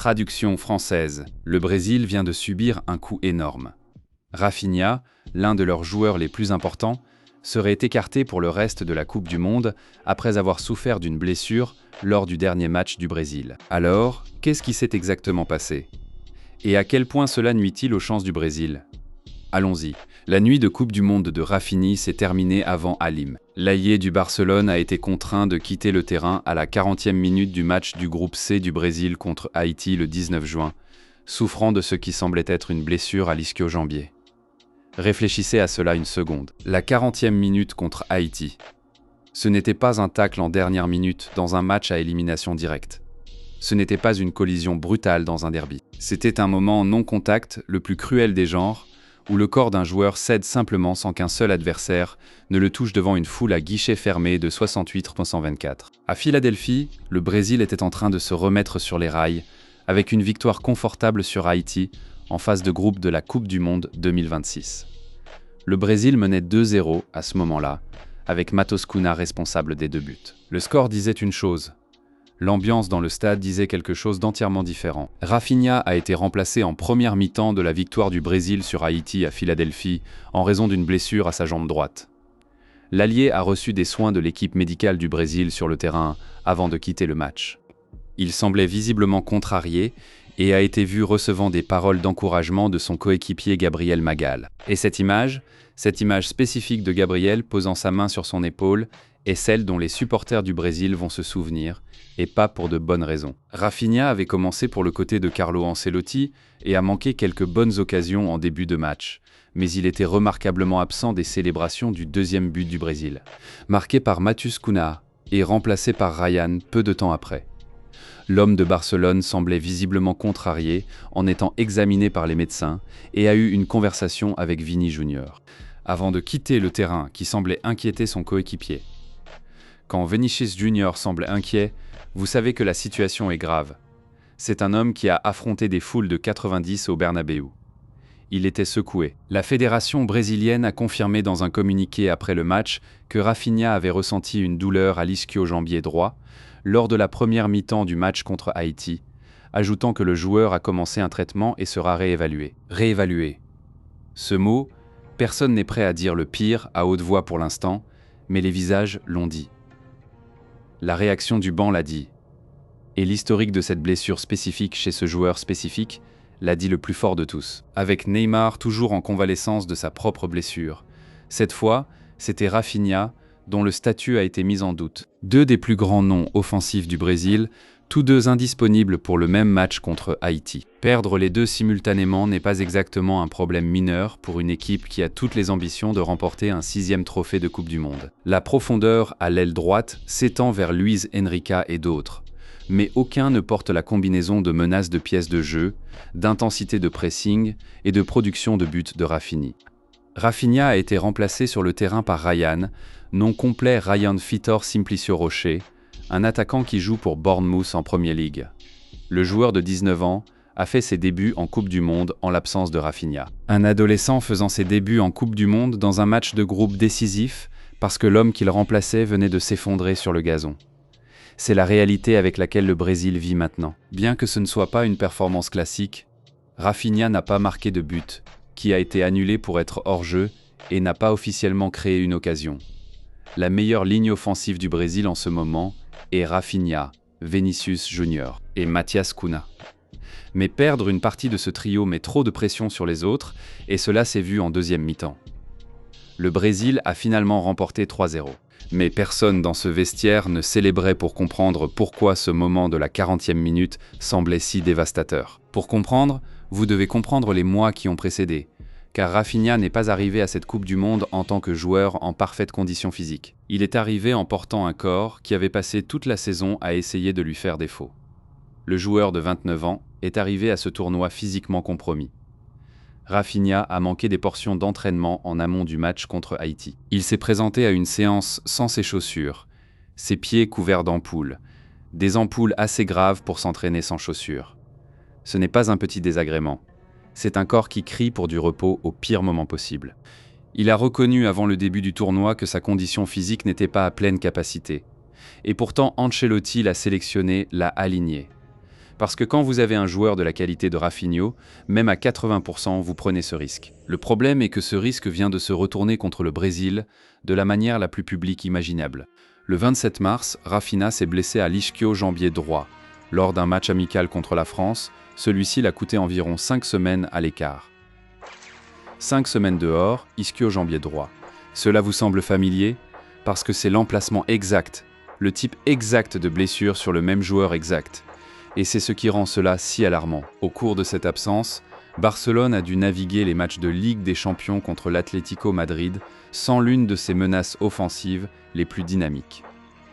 Traduction française. Le Brésil vient de subir un coup énorme. Rafinha, l'un de leurs joueurs les plus importants, serait écarté pour le reste de la Coupe du Monde après avoir souffert d'une blessure lors du dernier match du Brésil. Alors, qu'est-ce qui s'est exactement passé? Et à quel point cela nuit-il aux chances du Brésil? Allons-y. La nuit de Coupe du Monde de Rafinha s'est terminée avant Halim. L'ailier du Barcelone a été contraint de quitter le terrain à la 40e minute du match du groupe C du Brésil contre Haïti le 19 juin, souffrant de ce qui semblait être une blessure à l'ischio-jambier. Réfléchissez à cela une seconde. La 40e minute contre Haïti. Ce n'était pas un tacle en dernière minute dans un match à élimination directe. Ce n'était pas une collision brutale dans un derby. C'était un moment non-contact, le plus cruel des genres, où le corps d'un joueur cède simplement sans qu'un seul adversaire ne le touche devant une foule à guichet fermé de 68-124. À Philadelphie, le Brésil était en train de se remettre sur les rails, avec une victoire confortable sur Haïti, en phase de groupe de la Coupe du Monde 2026. Le Brésil menait 2-0 à ce moment-là, avec Matheus Cunha responsable des 2 buts. Le score disait une chose. L'ambiance dans le stade disait quelque chose d'entièrement différent. Rafinha a été remplacé en première mi-temps de la victoire du Brésil sur Haïti à Philadelphie en raison d'une blessure à sa jambe droite. L'allié a reçu des soins de l'équipe médicale du Brésil sur le terrain avant de quitter le match. Il semblait visiblement contrarié et a été vu recevant des paroles d'encouragement de son coéquipier Gabriel Magal. Et cette image spécifique de Gabriel posant sa main sur son épaule, est celle dont les supporters du Brésil vont se souvenir, et pas pour de bonnes raisons. Rafinha avait commencé pour le côté de Carlo Ancelotti et a manqué quelques bonnes occasions en début de match, mais il était remarquablement absent des célébrations du 2e but du Brésil, marqué par Matheus Cunha et remplacé par Ryan peu de temps après. L'homme de Barcelone semblait visiblement contrarié en étant examiné par les médecins et a eu une conversation avec Vini Junior, avant de quitter le terrain qui semblait inquiéter son coéquipier. Quand Vinícius Junior semble inquiet, vous savez que la situation est grave. C'est un homme qui a affronté des foules de 90 au Bernabéu. Il était secoué. La fédération brésilienne a confirmé dans un communiqué après le match que Rafinha avait ressenti une douleur à l'ischio-jambier droit lors de la première mi-temps du match contre Haïti, ajoutant que le joueur a commencé un traitement et sera réévalué. Réévalué. Ce mot, personne n'est prêt à dire le pire à haute voix pour l'instant, mais les visages l'ont dit. La réaction du banc l'a dit. Et l'historique de cette blessure spécifique chez ce joueur spécifique l'a dit le plus fort de tous. Avec Neymar toujours en convalescence de sa propre blessure. Cette fois, c'était Rafinha, dont le statut a été mis en doute. 2 des plus grands noms offensifs du Brésil, tous 2 indisponibles pour le même match contre Haïti. Perdre les 2 simultanément n'est pas exactement un problème mineur pour une équipe qui a toutes les ambitions de remporter un 6e trophée de Coupe du Monde. La profondeur à l'aile droite s'étend vers Luis Henrique et d'autres, mais aucun ne porte la combinaison de menaces de pièces de jeu, d'intensité de pressing et de production de buts de Rafinha. Rafinha a été remplacé sur le terrain par Ryan, nom complet Ryan Vitor Simplicio Rocher, un attaquant qui joue pour Bournemouth en Premier League. Le joueur de 19 ans a fait ses débuts en Coupe du Monde en l'absence de Rafinha. Un adolescent faisant ses débuts en Coupe du Monde dans un match de groupe décisif parce que l'homme qu'il remplaçait venait de s'effondrer sur le gazon. C'est la réalité avec laquelle le Brésil vit maintenant. Bien que ce ne soit pas une performance classique, Rafinha n'a pas marqué de but, qui a été annulé pour être hors-jeu et n'a pas officiellement créé une occasion. La meilleure ligne offensive du Brésil en ce moment est Rafinha, Vinícius Junior et Matheus Cunha. Mais perdre une partie de ce trio met trop de pression sur les autres et cela s'est vu en 2e mi-temps. Le Brésil a finalement remporté 3-0. Mais personne dans ce vestiaire ne célébrait pour comprendre pourquoi ce moment de la 40e minute semblait si dévastateur. Pour comprendre, vous devez comprendre les mois qui ont précédé, car Rafinha n'est pas arrivé à cette Coupe du Monde en tant que joueur en parfaite condition physique. Il est arrivé en portant un corps qui avait passé toute la saison à essayer de lui faire défaut. Le joueur de 29 ans est arrivé à ce tournoi physiquement compromis. Rafinha a manqué des portions d'entraînement en amont du match contre Haïti. Il s'est présenté à une séance sans ses chaussures, ses pieds couverts d'ampoules, des ampoules assez graves pour s'entraîner sans chaussures. Ce n'est pas un petit désagrément. C'est un corps qui crie pour du repos au pire moment possible. Il a reconnu avant le début du tournoi que sa condition physique n'était pas à pleine capacité. Et pourtant, Ancelotti l'a sélectionné, l'a aligné. Parce que quand vous avez un joueur de la qualité de Raphinha, même à 80%, vous prenez ce risque. Le problème est que ce risque vient de se retourner contre le Brésil de la manière la plus publique imaginable. Le 27 mars, Raphinha s'est blessé à l'ischio-jambier droit. Lors d'un match amical contre la France, celui-ci l'a coûté environ 5 semaines à l'écart. 5 semaines dehors, ischio-jambier droit. Cela vous semble familier? Parce que c'est l'emplacement exact, le type exact de blessure sur le même joueur exact. Et c'est ce qui rend cela si alarmant. Au cours de cette absence, Barcelone a dû naviguer les matchs de Ligue des Champions contre l'Atlético Madrid sans l'une de ses menaces offensives les plus dynamiques.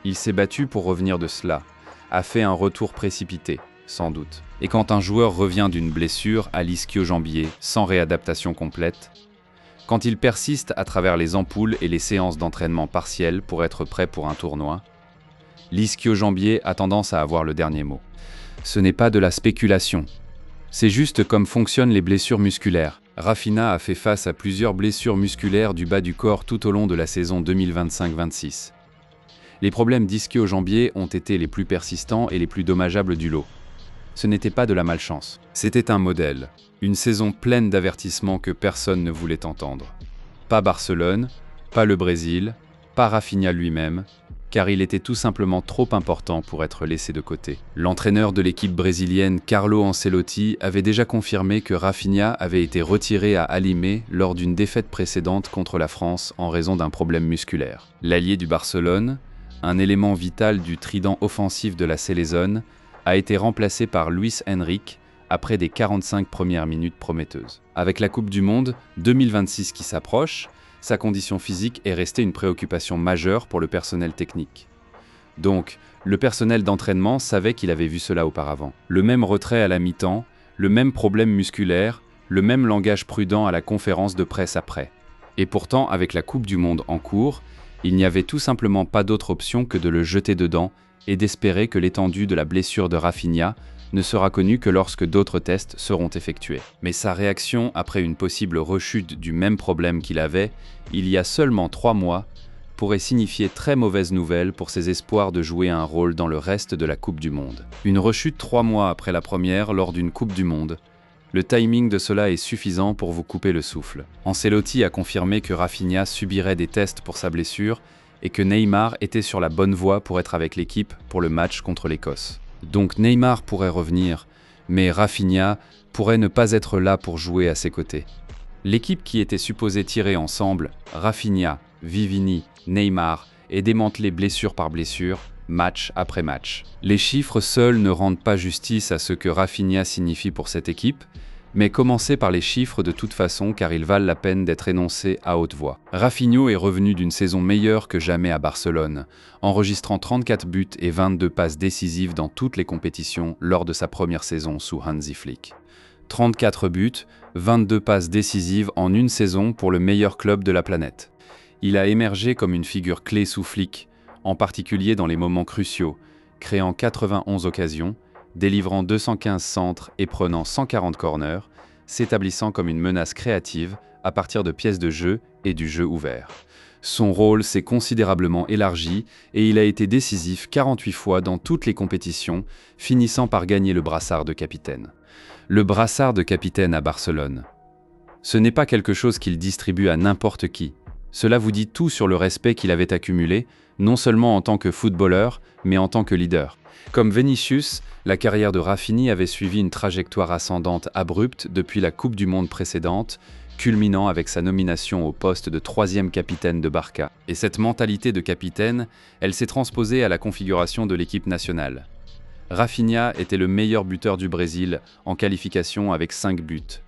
Il s'est battu pour revenir de cela, a fait un retour précipité, sans doute. Et quand un joueur revient d'une blessure à l'ischio-jambier sans réadaptation complète, quand il persiste à travers les ampoules et les séances d'entraînement partielles pour être prêt pour un tournoi, l'ischio-jambier a tendance à avoir le dernier mot. Ce n'est pas de la spéculation. C'est juste comme fonctionnent les blessures musculaires. Raphinha a fait face à plusieurs blessures musculaires du bas du corps tout au long de la saison 2025-26. Les problèmes d'ischio-jambier ont été les plus persistants et les plus dommageables du lot. Ce n'était pas de la malchance. C'était un modèle, une saison pleine d'avertissements que personne ne voulait entendre. Pas Barcelone, pas le Brésil, pas Raphinha lui-même, car il était tout simplement trop important pour être laissé de côté. L'entraîneur de l'équipe brésilienne Carlo Ancelotti avait déjà confirmé que Raphinha avait été retiré à Alimé lors d'une défaite précédente contre la France en raison d'un problème musculaire. L'allié du Barcelone, un élément vital du trident offensif de la Célésone, a été remplacé par Luis Enrique après des 45 premières minutes prometteuses. Avec la Coupe du Monde 2026 qui s'approche, sa condition physique est restée une préoccupation majeure pour le personnel technique. Donc, le personnel d'entraînement savait qu'il avait vu cela auparavant. Le même retrait à la mi-temps, le même problème musculaire, le même langage prudent à la conférence de presse après. Et pourtant, avec la Coupe du Monde en cours, il n'y avait tout simplement pas d'autre option que de le jeter dedans et d'espérer que l'étendue de la blessure de Raphinha ne sera connue que lorsque d'autres tests seront effectués. Mais sa réaction après une possible rechute du même problème qu'il avait, il y a seulement 3 mois, pourrait signifier très mauvaise nouvelle pour ses espoirs de jouer un rôle dans le reste de la Coupe du Monde. Une rechute 3 mois après la première lors d'une Coupe du Monde. Le timing de cela est suffisant pour vous couper le souffle. Ancelotti a confirmé que Raphinha subirait des tests pour sa blessure et que Neymar était sur la bonne voie pour être avec l'équipe pour le match contre l'Écosse. Donc Neymar pourrait revenir, mais Raphinha pourrait ne pas être là pour jouer à ses côtés. L'équipe qui était supposée tirer ensemble, Raphinha, Vivini, Neymar, est démantelée blessure par blessure, match après match. Les chiffres seuls ne rendent pas justice à ce que Raphinha signifie pour cette équipe, mais commencez par les chiffres de toute façon car ils valent la peine d'être énoncés à haute voix. Raphinha est revenu d'une saison meilleure que jamais à Barcelone, enregistrant 34 buts et 22 passes décisives dans toutes les compétitions lors de sa première saison sous Hansi Flick. 34 buts, 22 passes décisives en une saison pour le meilleur club de la planète. Il a émergé comme une figure clé sous Flick, en particulier dans les moments cruciaux, créant 91 occasions, délivrant 215 centres et prenant 140 corners, s'établissant comme une menace créative à partir de pièces de jeu et du jeu ouvert. Son rôle s'est considérablement élargi et il a été décisif 48 fois dans toutes les compétitions, finissant par gagner le brassard de capitaine. Le brassard de capitaine à Barcelone. Ce n'est pas quelque chose qu'il distribue à n'importe qui. Cela vous dit tout sur le respect qu'il avait accumulé, non seulement en tant que footballeur, mais en tant que leader. Comme Vinicius, la carrière de Raphinha avait suivi une trajectoire ascendante abrupte depuis la Coupe du Monde précédente, culminant avec sa nomination au poste de 3e capitaine de Barça. Et cette mentalité de capitaine, elle s'est transposée à la configuration de l'équipe nationale. Raphinha était le meilleur buteur du Brésil en qualification avec 5 buts.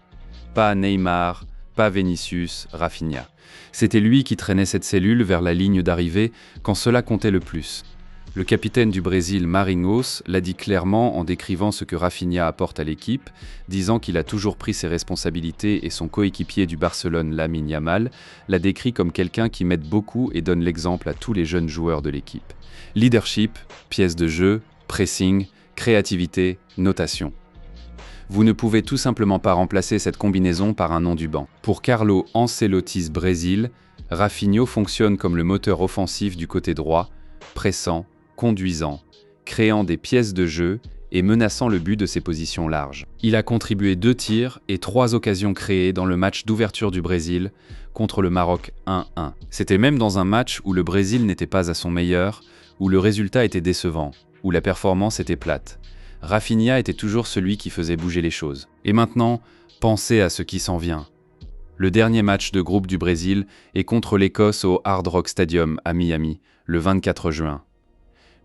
Pas Neymar, pas Vinicius, Raphinha. C'était lui qui traînait cette cellule vers la ligne d'arrivée quand cela comptait le plus. Le capitaine du Brésil, Marinhos, l'a dit clairement en décrivant ce que Raphinha apporte à l'équipe, disant qu'il a toujours pris ses responsabilités et son coéquipier du Barcelone, Lamine Yamal, l'a décrit comme quelqu'un qui m'aide beaucoup et donne l'exemple à tous les jeunes joueurs de l'équipe. Leadership, pièce de jeu, pressing, créativité, notation. Vous ne pouvez tout simplement pas remplacer cette combinaison par un nom du banc. Pour Carlo Ancelotti's Brésil, Raphinha fonctionne comme le moteur offensif du côté droit, pressant, conduisant, créant des pièces de jeu et menaçant le but de ses positions larges. Il a contribué 2 tirs et 3 occasions créées dans le match d'ouverture du Brésil contre le Maroc 1-1. C'était même dans un match où le Brésil n'était pas à son meilleur, où le résultat était décevant, où la performance était plate. Rafinha était toujours celui qui faisait bouger les choses. Et maintenant, pensez à ce qui s'en vient. Le dernier match de groupe du Brésil est contre l'Écosse au Hard Rock Stadium à Miami, le 24 juin.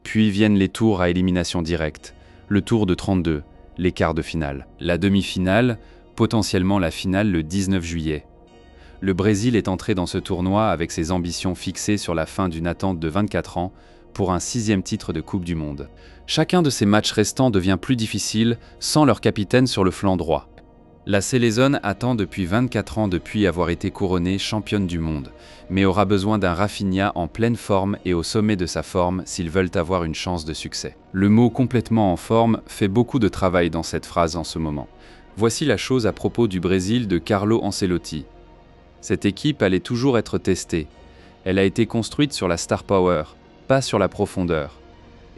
Puis viennent les tours à élimination directe, le tour de 32, les quarts de finale. La demi-finale, potentiellement la finale le 19 juillet. Le Brésil est entré dans ce tournoi avec ses ambitions fixées sur la fin d'une attente de 24 ans pour un 6e titre de Coupe du Monde. Chacun de ces matchs restants devient plus difficile sans leur capitaine sur le flanc droit. La Sélézone attend depuis 24 ans depuis avoir été couronnée championne du monde, mais aura besoin d'un Rafinha en pleine forme et au sommet de sa forme s'ils veulent avoir une chance de succès. Le mot « complètement en forme » fait beaucoup de travail dans cette phrase en ce moment. Voici la chose à propos du Brésil de Carlo Ancelotti. Cette équipe allait toujours être testée. Elle a été construite sur la star power, pas sur la profondeur.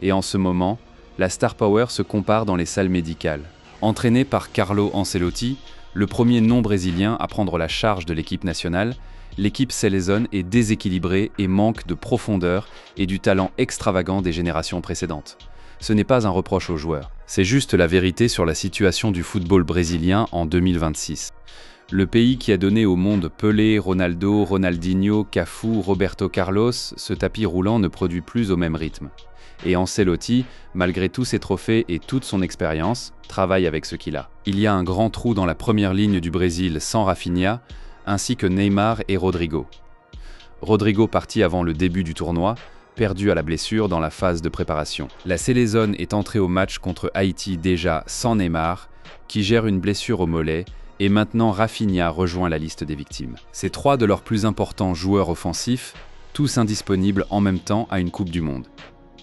Et en ce moment, la star power se compare dans les salles médicales. Entraîné par Carlo Ancelotti, le premier non-brésilien à prendre la charge de l'équipe nationale, l'équipe sélézone est déséquilibrée et manque de profondeur et du talent extravagant des générations précédentes. Ce n'est pas un reproche aux joueurs, c'est juste la vérité sur la situation du football brésilien en 2026. Le pays qui a donné au monde Pelé, Ronaldo, Ronaldinho, Cafu, Roberto Carlos, ce tapis roulant ne produit plus au même rythme. Et Ancelotti, malgré tous ses trophées et toute son expérience, travaille avec ce qu'il a. Il y a un grand trou dans la première ligne du Brésil sans Rafinha, ainsi que Neymar et Rodrigo. Rodrigo parti avant le début du tournoi, perdu à la blessure dans la phase de préparation. La Sélézone est entrée au match contre Haïti déjà sans Neymar, qui gère une blessure au mollet, et maintenant Rafinha rejoint la liste des victimes. C'est 3 de leurs plus importants joueurs offensifs, tous indisponibles en même temps à une Coupe du Monde.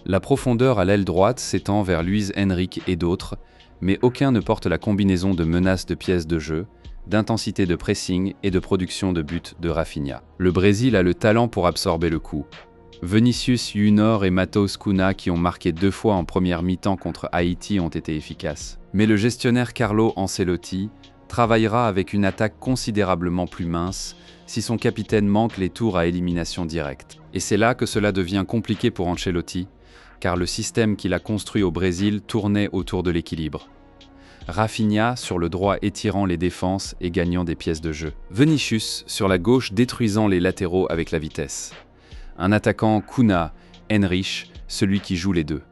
La profondeur à l'aile droite s'étend vers Luis Henrique et d'autres, mais aucun ne porte la combinaison de menaces de pièces de jeu, d'intensité de pressing et de production de buts de Rafinha. Le Brésil a le talent pour absorber le coup. Vinicius Junior et Matheus Cunha, qui ont marqué 2 fois en première mi-temps contre Haïti, ont été efficaces. Mais le gestionnaire Carlo Ancelotti travaillera avec une attaque considérablement plus mince si son capitaine manque les tours à élimination directe. Et c'est là que cela devient compliqué pour Ancelotti, car le système qu'il a construit au Brésil tournait autour de l'équilibre. Rafinha sur le droit étirant les défenses et gagnant des pièces de jeu. Vinicius sur la gauche détruisant les latéraux avec la vitesse. Un attaquant Cunha, Henrich, celui qui joue les deux.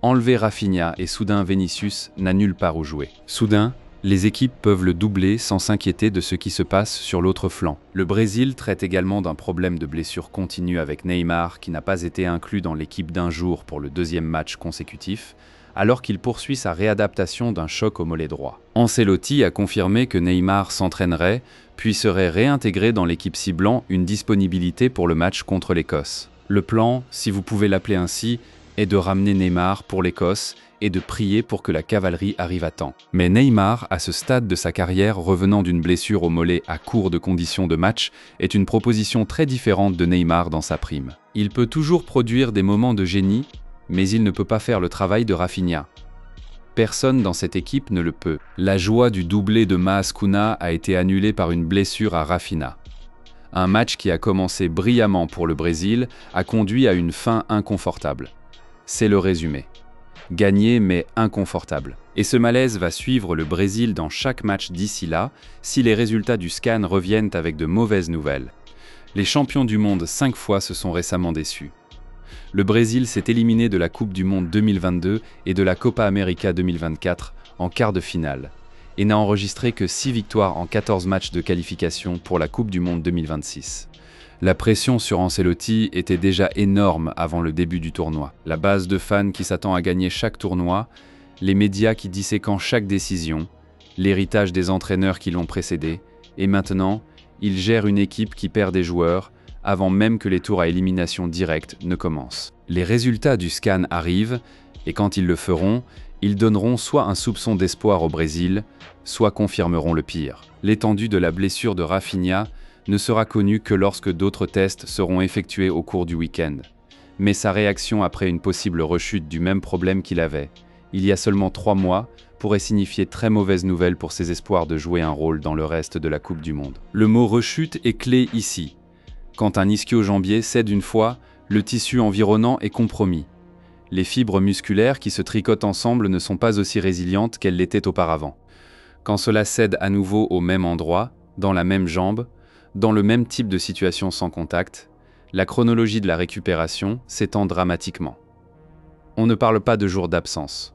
Enlever Rafinha et soudain Vinicius n'a nulle part où jouer. Soudain, les équipes peuvent le doubler sans s'inquiéter de ce qui se passe sur l'autre flanc. Le Brésil traite également d'un problème de blessure continue avec Neymar qui n'a pas été inclus dans l'équipe d'un jour pour le 2e match consécutif, alors qu'il poursuit sa réadaptation d'un choc au mollet droit. Ancelotti a confirmé que Neymar s'entraînerait, puis serait réintégré dans l'équipe ciblant une disponibilité pour le match contre l'Écosse. Le plan, si vous pouvez l'appeler ainsi, est de ramener Neymar pour l'Écosse et de prier pour que la cavalerie arrive à temps. Mais Neymar, à ce stade de sa carrière revenant d'une blessure au mollet à court de conditions de match, est une proposition très différente de Neymar dans sa prime. Il peut toujours produire des moments de génie, mais il ne peut pas faire le travail de Rafinha. Personne dans cette équipe ne le peut. La joie du doublé de Matheus Cunha a été annulée par une blessure à Rafinha. Un match qui a commencé brillamment pour le Brésil a conduit à une fin inconfortable. C'est le résumé. Gagné mais inconfortable. Et ce malaise va suivre le Brésil dans chaque match d'ici là, si les résultats du scan reviennent avec de mauvaises nouvelles. Les champions du monde 5 fois se sont récemment déçus. Le Brésil s'est éliminé de la Coupe du Monde 2022 et de la Copa América 2024 en quart de finale, et n'a enregistré que 6 victoires en 14 matchs de qualification pour la Coupe du Monde 2026. La pression sur Ancelotti était déjà énorme avant le début du tournoi. La base de fans qui s'attend à gagner chaque tournoi, les médias qui disséquent chaque décision, l'héritage des entraîneurs qui l'ont précédé, et maintenant, il gère une équipe qui perd des joueurs avant même que les tours à élimination directe ne commencent. Les résultats du scan arrivent, et quand ils le feront, ils donneront soit un soupçon d'espoir au Brésil, soit confirmeront le pire. L'étendue de la blessure de Rafinha ne sera connue que lorsque d'autres tests seront effectués au cours du week-end. Mais sa réaction après une possible rechute du même problème qu'il avait il y a seulement 3 mois, pourrait signifier très mauvaise nouvelle pour ses espoirs de jouer un rôle dans le reste de la Coupe du Monde. Le mot rechute est clé ici. Quand un ischio-jambier cède une fois, le tissu environnant est compromis. Les fibres musculaires qui se tricotent ensemble ne sont pas aussi résilientes qu'elles l'étaient auparavant. Quand cela cède à nouveau au même endroit, dans la même jambe, dans le même type de situation sans contact, la chronologie de la récupération s'étend dramatiquement. On ne parle pas de jours d'absence.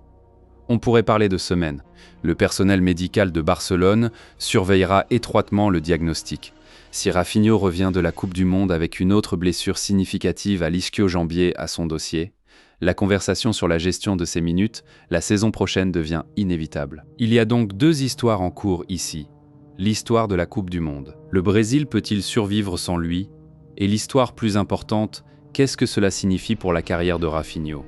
On pourrait parler de semaines. Le personnel médical de Barcelone surveillera étroitement le diagnostic. Si Raphinho revient de la Coupe du Monde avec une autre blessure significative à l'ischio-jambier à son dossier, la conversation sur la gestion de ces minutes, la saison prochaine devient inévitable. Il y a donc 2 histoires en cours ici. L'histoire de la Coupe du Monde. Le Brésil peut-il survivre sans lui? Et l'histoire plus importante, qu'est-ce que cela signifie pour la carrière de Raphinho?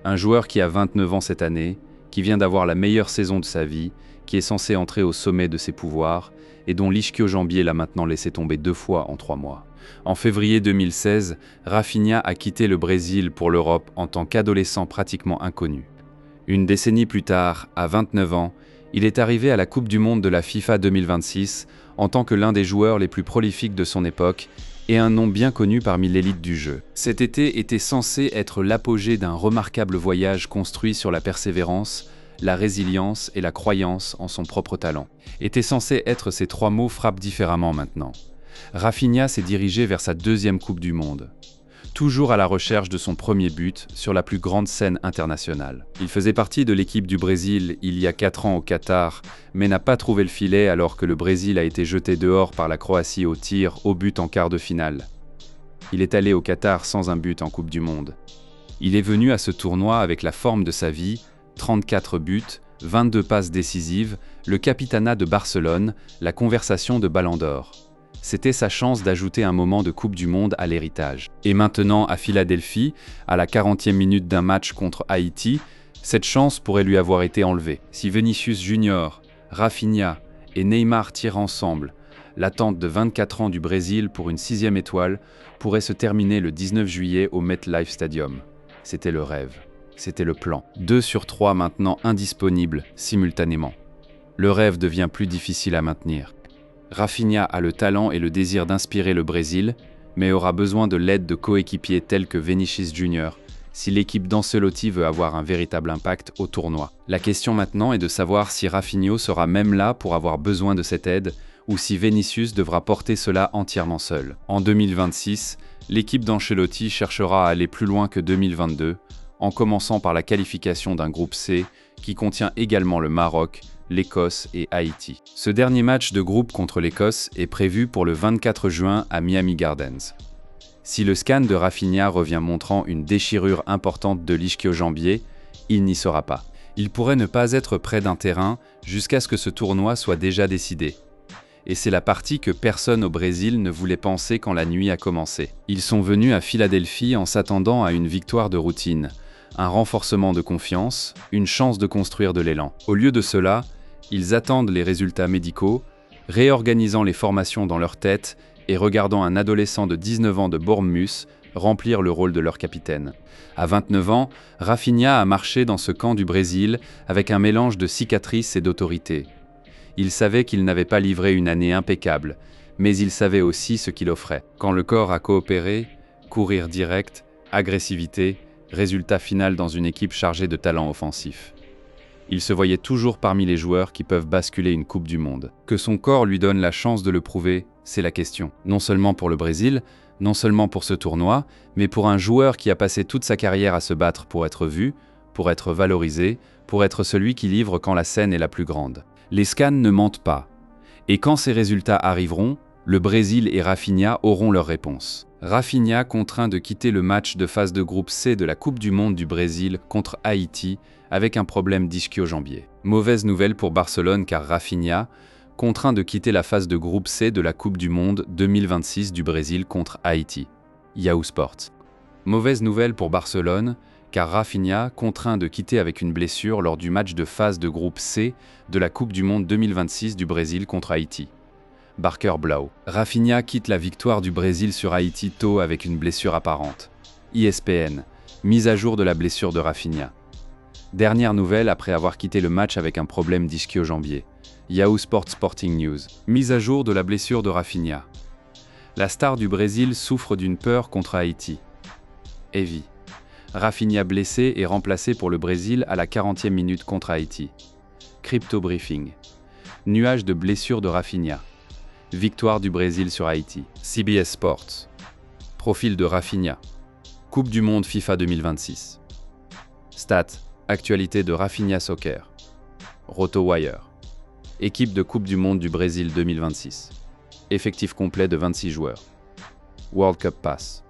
Un joueur qui a 29 ans cette année, qui vient d'avoir la meilleure saison de sa vie, qui est censé entrer au sommet de ses pouvoirs, et dont l'ischio-jambier l'a maintenant laissé tomber 2 fois en 3 mois. En février 2016, Raphinha a quitté le Brésil pour l'Europe en tant qu'adolescent pratiquement inconnu. Une décennie plus tard, à 29 ans, il est arrivé à la Coupe du Monde de la FIFA 2026 en tant que l'un des joueurs les plus prolifiques de son époque et un nom bien connu parmi l'élite du jeu. Cet été était censé être l'apogée d'un remarquable voyage construit sur la persévérance, la résilience et la croyance en son propre talent. Était censé être ces 3 mots frappent différemment maintenant. Raphinha s'est dirigé vers sa 2e Coupe du Monde, toujours à la recherche de son premier but sur la plus grande scène internationale. Il faisait partie de l'équipe du Brésil il y a 4 ans au Qatar, mais n'a pas trouvé le filet alors que le Brésil a été jeté dehors par la Croatie au tir au but en quart de finale. Il est allé au Qatar sans un but en Coupe du Monde. Il est venu à ce tournoi avec la forme de sa vie, 34 buts, 22 passes décisives, le capitanat de Barcelone, la conversation de Ballon d'Or. C'était sa chance d'ajouter un moment de Coupe du Monde à l'héritage. Et maintenant, à Philadelphie, à la 40e minute d'un match contre Haïti, cette chance pourrait lui avoir été enlevée. Si Vinicius Junior, Raphinha et Neymar tirent ensemble, l'attente de 24 ans du Brésil pour une 6e étoile pourrait se terminer le 19 juillet au MetLife Stadium. C'était le rêve. C'était le plan. 2 sur 3 maintenant indisponibles simultanément. Le rêve devient plus difficile à maintenir. Raphinha a le talent et le désir d'inspirer le Brésil, mais aura besoin de l'aide de coéquipiers tels que Vinicius Junior si l'équipe d'Ancelotti veut avoir un véritable impact au tournoi. La question maintenant est de savoir si Raphinho sera même là pour avoir besoin de cette aide ou si Vinicius devra porter cela entièrement seul. En 2026, l'équipe d'Ancelotti cherchera à aller plus loin que 2022, en commençant par la qualification d'un groupe C qui contient également le Maroc, l'Écosse et Haïti. Ce dernier match de groupe contre l'Écosse est prévu pour le 24 juin à Miami Gardens. Si le scan de Raphinha revient montrant une déchirure importante de l'ischio-jambier, il n'y sera pas. Il pourrait ne pas être près d'un terrain jusqu'à ce que ce tournoi soit déjà décidé. Et c'est la partie que personne au Brésil ne voulait penser quand la nuit a commencé. Ils sont venus à Philadelphie en s'attendant à une victoire de routine, un renforcement de confiance, une chance de construire de l'élan. Au lieu de cela, ils attendent les résultats médicaux, réorganisant les formations dans leur tête et regardant un adolescent de 19 ans de Bournemouth remplir le rôle de leur capitaine. À 29 ans, Raphinha a marché dans ce camp du Brésil avec un mélange de cicatrices et d'autorité. Il savait qu'il n'avait pas livré une année impeccable, mais il savait aussi ce qu'il offrait. Quand le corps a coopéré, courir direct, agressivité, résultat final dans une équipe chargée de talents offensifs. Il se voyait toujours parmi les joueurs qui peuvent basculer une Coupe du Monde. Que son corps lui donne la chance de le prouver, c'est la question. Non seulement pour le Brésil, non seulement pour ce tournoi, mais pour un joueur qui a passé toute sa carrière à se battre pour être vu, pour être valorisé, pour être celui qui livre quand la scène est la plus grande. Les scans ne mentent pas. Et quand ces résultats arriveront, le Brésil et Raphinha auront leur réponse. Raphinha contraint de quitter le match de phase de groupe C de la Coupe du Monde du Brésil contre Haïti avec un problème d'ischio-jambier. Mauvaise nouvelle pour Barcelone car Raphinha contraint de quitter la phase de groupe C de la Coupe du Monde 2026 du Brésil contre Haïti. Yahoo Sports. Mauvaise nouvelle pour Barcelone car Raphinha contraint de quitter avec une blessure lors du match de phase de groupe C de la Coupe du Monde 2026 du Brésil contre Haïti. Barker Blau. Raphinha quitte la victoire du Brésil sur Haïti tôt avec une blessure apparente. ESPN. Mise à jour de la blessure de Raphinha. Dernière nouvelle après avoir quitté le match avec un problème d'ischio-jambier. Yahoo Sporting News. Mise à jour de la blessure de Rafinha. La star du Brésil souffre d'une peur contre Haïti. Heavy. Rafinha blessé et remplacé pour le Brésil à la 40e minute contre Haïti. Crypto Briefing. Nuage de blessures de Rafinha. Victoire du Brésil sur Haïti. CBS Sports. Profil de Rafinha. Coupe du monde FIFA 2026. Stats. Actualité de Rafinha Soccer. RotoWire. Équipe de Coupe du monde du Brésil 2026. Effectif complet de 26 joueurs. World Cup Pass.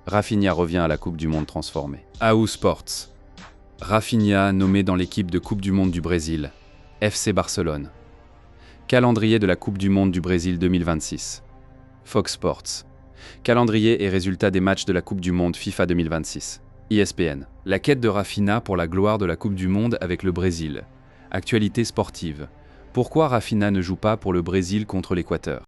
Rafinha revient à la Coupe du monde transformée. Yahoo Sports. Rafinha nommé dans l'équipe de Coupe du monde du Brésil. FC Barcelone. Calendrier de la Coupe du monde du Brésil 2026. Fox Sports. Calendrier et résultats des matchs de la Coupe du monde FIFA 2026. ESPN. La quête de Rafinha pour la gloire de la Coupe du monde avec le Brésil. Actualité sportive. Pourquoi Rafinha ne joue pas pour le Brésil contre l'Équateur?